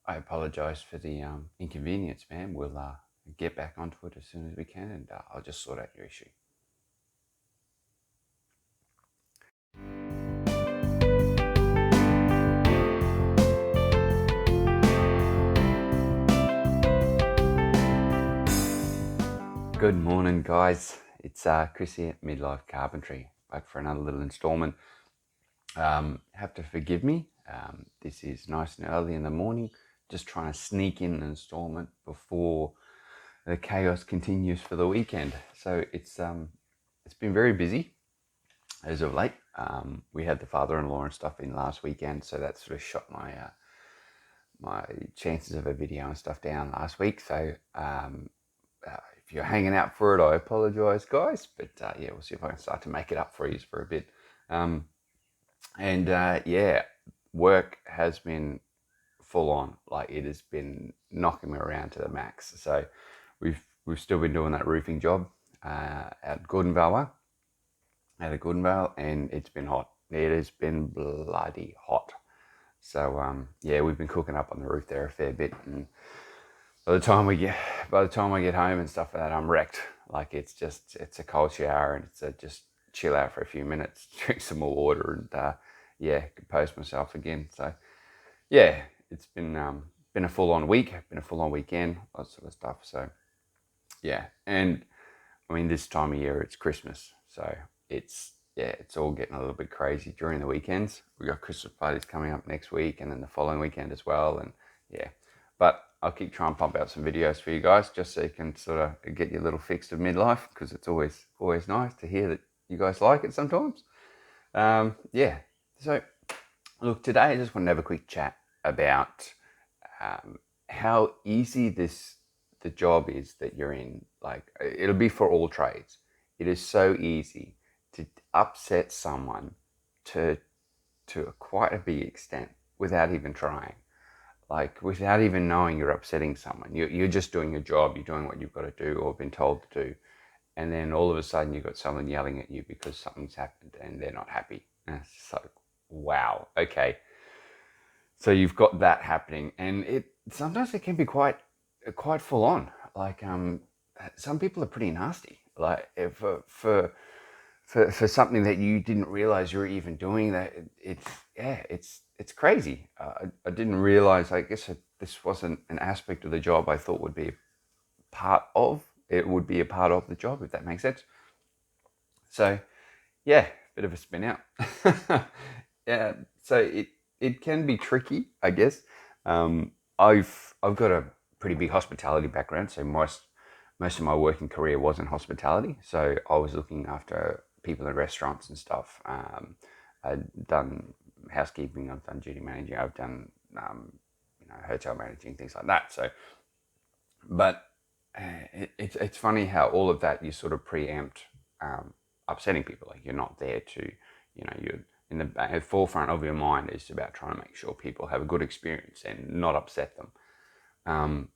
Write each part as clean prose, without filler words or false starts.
I apologise for the inconvenience, man. We'll get back onto it as soon as we can, and I'll just sort out your issue. Good morning, guys. It's Chris here at Midlife Carpentry, back for another little instalment. Have to forgive me. This is nice and early in the morning, just trying to sneak in an instalment before the chaos continues for the weekend. So it's been very busy as of late. We had the father-in-law and stuff in last weekend, so that sort of shot my chances of a video and stuff down last week. So if you're hanging out for it, I apologise, guys. But yeah, we'll see if I can start to make it up for you for a bit. Yeah, work has been full on. Like, it has been knocking me around to the max. So we've still been doing that roofing job at Gordonvale, and it's been hot. It has been bloody hot. So yeah, we've been cooking up on the roof there a fair bit, and by the time I get home and stuff like that, I'm wrecked. Like, it's a cold shower, and it's just chill out for a few minutes, drink some more water, and yeah, compose myself again. So yeah, it's been a full on week, been a full on weekend, that sort of stuff. So yeah, and I mean, this time of year it's Christmas, so it's all getting a little bit crazy during the weekends. We got Christmas parties coming up next week, and then the following weekend as well, and yeah. But I'll keep trying to pump out some videos for you guys, just so you can sort of get your little fix of midlife, because it's always nice to hear that you guys like it sometimes. Yeah. So look, today I just want to have a quick chat about how easy the job is that you're in. Like, it'll be for all trades. It is so easy to upset someone to quite a big extent without even trying. Like, without even knowing you're upsetting someone. You're just doing your job, you're doing what you've got to do or been told to do. And then all of a sudden you've got someone yelling at you because something's happened and they're not happy. And it's just like, wow, okay. So you've got that happening, and sometimes it can be quite full on. Like, some people are pretty nasty. Like, for something that you didn't realize you were even doing, that it's crazy. I didn't realize, I guess, this wasn't an aspect of the job I thought would be part of. It would be a part of the job, if that makes sense. So yeah, bit of a spin out. Yeah, so it can be tricky, I guess. I've got a pretty big hospitality background, so most of my working career was in hospitality. So I was looking after people in restaurants and stuff. I've done housekeeping, I've done duty managing, I've done hotel managing, things like that. So, but it's funny how all of that, you sort of preempt upsetting people. Like, you're not there to, you're in the forefront of your mind is about trying to make sure people have a good experience and not upset them.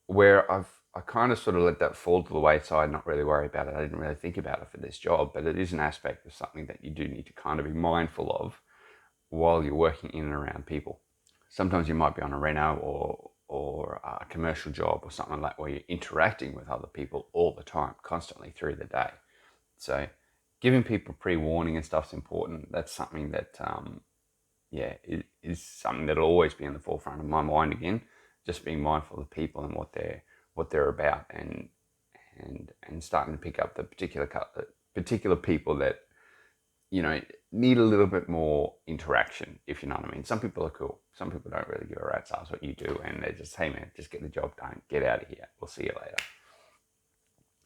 Where I kind of sort of let that fall to the wayside, not really worry about it. I didn't really think about it for this job, but it is an aspect of something that you do need to kind of be mindful of while you're working in and around people. Sometimes you might be on a reno or a commercial job or something like that, where you're interacting with other people all the time, constantly through the day. So giving people pre-warning and stuff is important. That's something that, is something that'll always be in the forefront of my mind again. Just being mindful of people and what they're about, and starting to pick up the particular people that need a little bit more interaction, if you know what I mean. Some people are cool. Some people don't really give a rat's ass what you do, and they're just, hey man, just get the job done, get out of here, we'll see you later.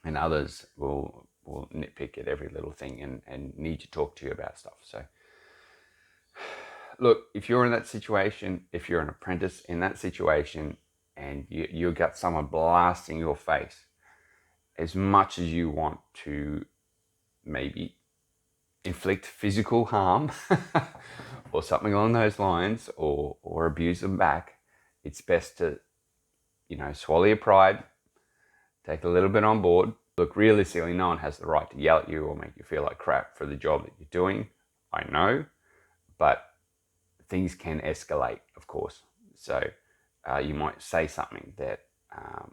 And others will nitpick at every little thing and need to talk to you about stuff. So look, if you're in that situation, if you're an apprentice in that situation, and you got someone blasting your face, as much as you want to maybe inflict physical harm or something along those lines, or abuse them back, it's best to, swallow your pride, take a little bit on board. Look, realistically, no one has the right to yell at you or make you feel like crap for the job that you're doing. I know, but things can escalate, of course. So you might say something that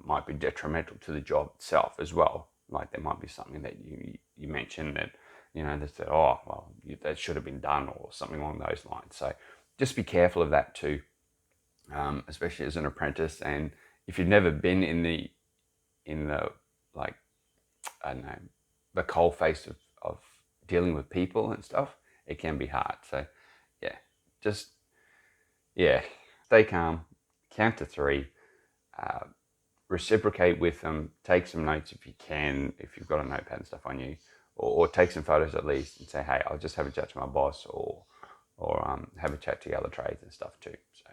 might be detrimental to the job itself as well. Like there might be something that you mentioned that, they said, oh, well, that should have been done, or something along those lines. So just be careful of that too, especially as an apprentice. And if you've never been in the like, I don't know, the coal face of dealing with people and stuff, it can be hard. So stay calm, count to 3, reciprocate with them, take some notes if you can, if you've got a notepad and stuff on you, or take some photos at least, and say, hey, I'll just have a chat to my boss, or have a chat to the other trades and stuff too. So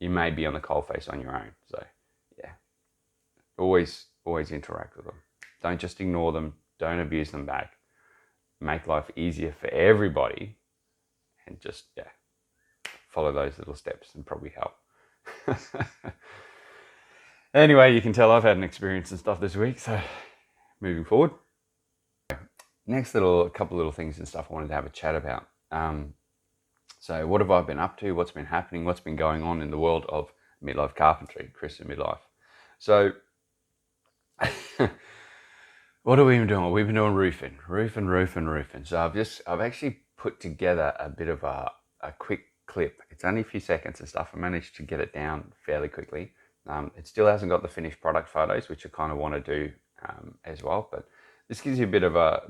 you may be on the coal face on your own. So yeah, always interact with them. Don't just ignore them. Don't abuse them back. Make life easier for everybody, and just follow those little steps and probably help. Anyway, you can tell I've had an experience and stuff this week, so moving forward. Next couple little things and stuff I wanted to have a chat about. So what have I been up to? What's been happening? What's been going on in the world of midlife carpentry, Chris and Midlife? So what are we been doing? We've been doing roofing. So I've actually put together a bit of a quick clip. It's only a few seconds and stuff. I managed to get it down fairly quickly. It still hasn't got the finished product photos, which I kind of want to do as well. But this gives you a bit of a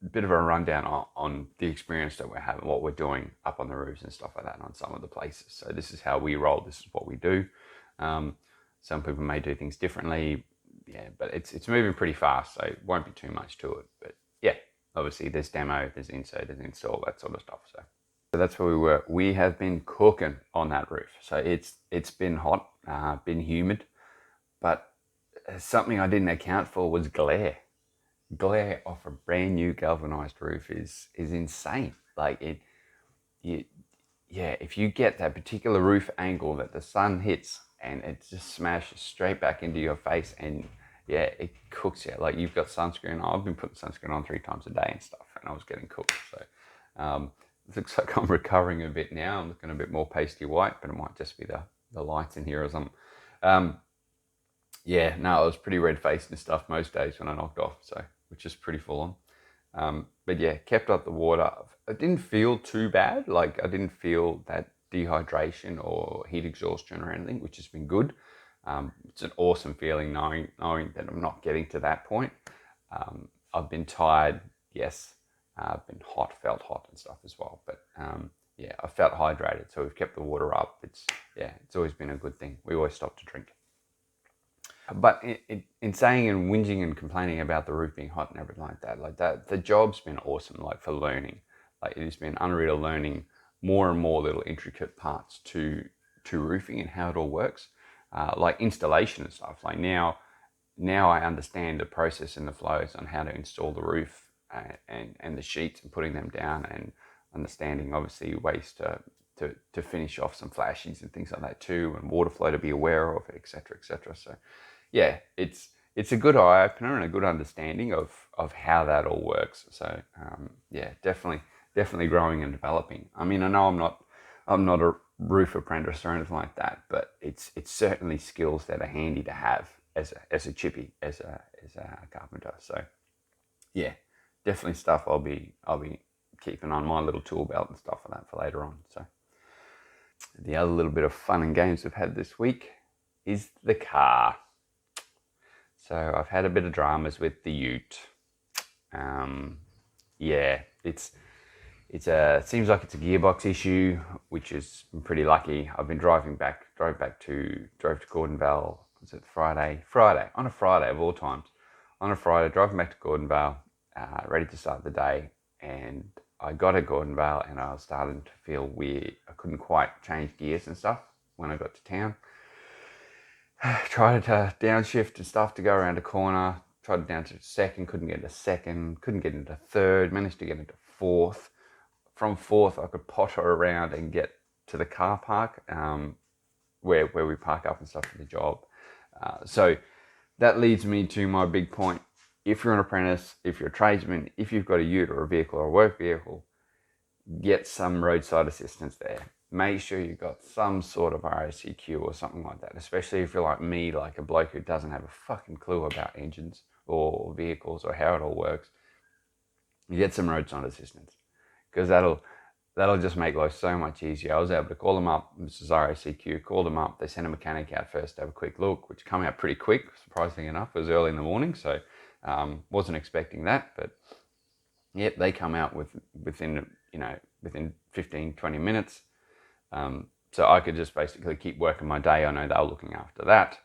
rundown on the experience that we're having, what we're doing up on the roofs and stuff like that on some of the places. So this is how we roll. This is what we do. Some people may do things differently. Yeah, but it's moving pretty fast, so it won't be too much to it. But yeah, obviously there's demo, there's insert, there's install, that sort of stuff. So that's where we were. We have been cooking on that roof. So it's been hot, been humid, but something I didn't account for was glare. Glare off a brand new galvanized roof is insane. Like if you get that particular roof angle that the sun hits and it just smashes straight back into your face, and it cooks you. Like you've got sunscreen on. I've been putting sunscreen on 3 times a day and stuff, and I was getting cooked. So it looks like I'm recovering a bit now. I'm looking a bit more pasty white, but it might just be the lights in here or something. I was pretty red-faced and stuff most days when I knocked off, so which is pretty full on. But yeah, kept up the water. It didn't feel too bad. Like I didn't feel that dehydration or heat exhaustion or anything, which has been good. It's an awesome feeling knowing that I'm not getting to that point. I've been tired, yes. I've been felt hot and stuff as well. But I felt hydrated, so we've kept the water up. It's always been a good thing. We always stop to drink. But in saying and whinging and complaining about the roof being hot and everything like that, the job's been awesome, like for learning. Like it has been unreal learning more and more little intricate parts to roofing and how it all works. Like installation and stuff. Like now I understand the process and the flows on how to install the roof and the sheets and putting them down, and understanding obviously ways to finish off some flashes and things like that too, and water flow to be aware of, etc. So yeah, it's a good eye opener and a good understanding of how that all works. So definitely growing and developing. I mean, I know I'm not a roof apprentice or anything like that, but it's certainly skills that are handy to have as a chippy, as a carpenter. So yeah, definitely stuff I'll be keeping on my little tool belt and stuff like that for later on. So the other little bit of fun and games we've had this week is the car. So I've had a bit of dramas with the ute. It seems like it's a gearbox issue, which is pretty lucky. I've been drove to Gordonvale. Was it Friday? On a Friday of all times. On a Friday, driving back to Gordonvale, ready to start the day, and I got to Gordonvale and I was starting to feel weird. I couldn't quite change gears and stuff when I got to town. Tried to downshift and stuff to go around a corner. Tried down to second, couldn't get into second, couldn't get into third, managed to get into fourth. From fourth, I could potter around and get to the car park where we park up and stuff for the job. So that leads me to my big point. If you're an apprentice, if you're a tradesman, if you've got a ute or a vehicle or a work vehicle, get some roadside assistance there. make sure you've got some sort of RACQ or something like that, especially if you're like me, like a bloke who doesn't have a fucking clue about engines or vehicles or how it all works. You get some roadside assistance, because that'll just make life so much easier. I was able to call them up. This is RACQ. Called them up. They sent a mechanic out first to have a quick look, which came out pretty quick, surprisingly enough. It was early in the morning, so wasn't expecting that. But yep, they come out within 15, 20 minutes. So I could just basically keep working my day. I know they were looking after that.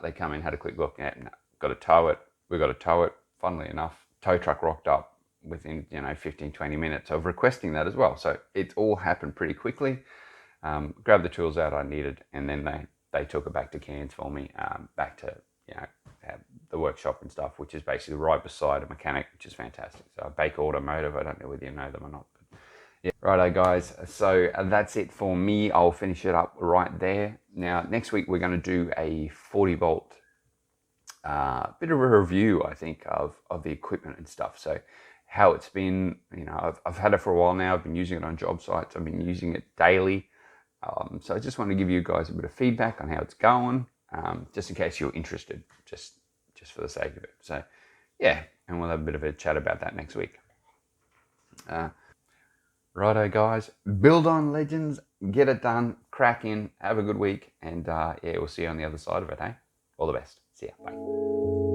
They come in, had a quick look at it, got to tow it. We got to tow it. Funnily enough, tow truck rocked up within 15, 20 minutes of requesting that as well. So it all happened pretty quickly. Grabbed the tools out I needed, and then they took it back to Cairns for me, back to the workshop and stuff, which is basically right beside a mechanic, which is fantastic. So Baker Automotive, I don't know whether you know them or not. But yeah, righto guys, so that's it for me. I'll finish it up right there. Now next week we're going to do a 40 volt bit of a review, I think, of the equipment and stuff. So how it's been, I've had it for a while now. I've been using it on job sites. I've been using it daily. So I just want to give you guys a bit of feedback on how it's going, just in case you're interested, just for the sake of it. So yeah, and we'll have a bit of a chat about that next week. Righto guys, build on, legends, get it done, crack in, have a good week, and yeah, we'll see you on the other side of it, eh? All the best. See ya, bye.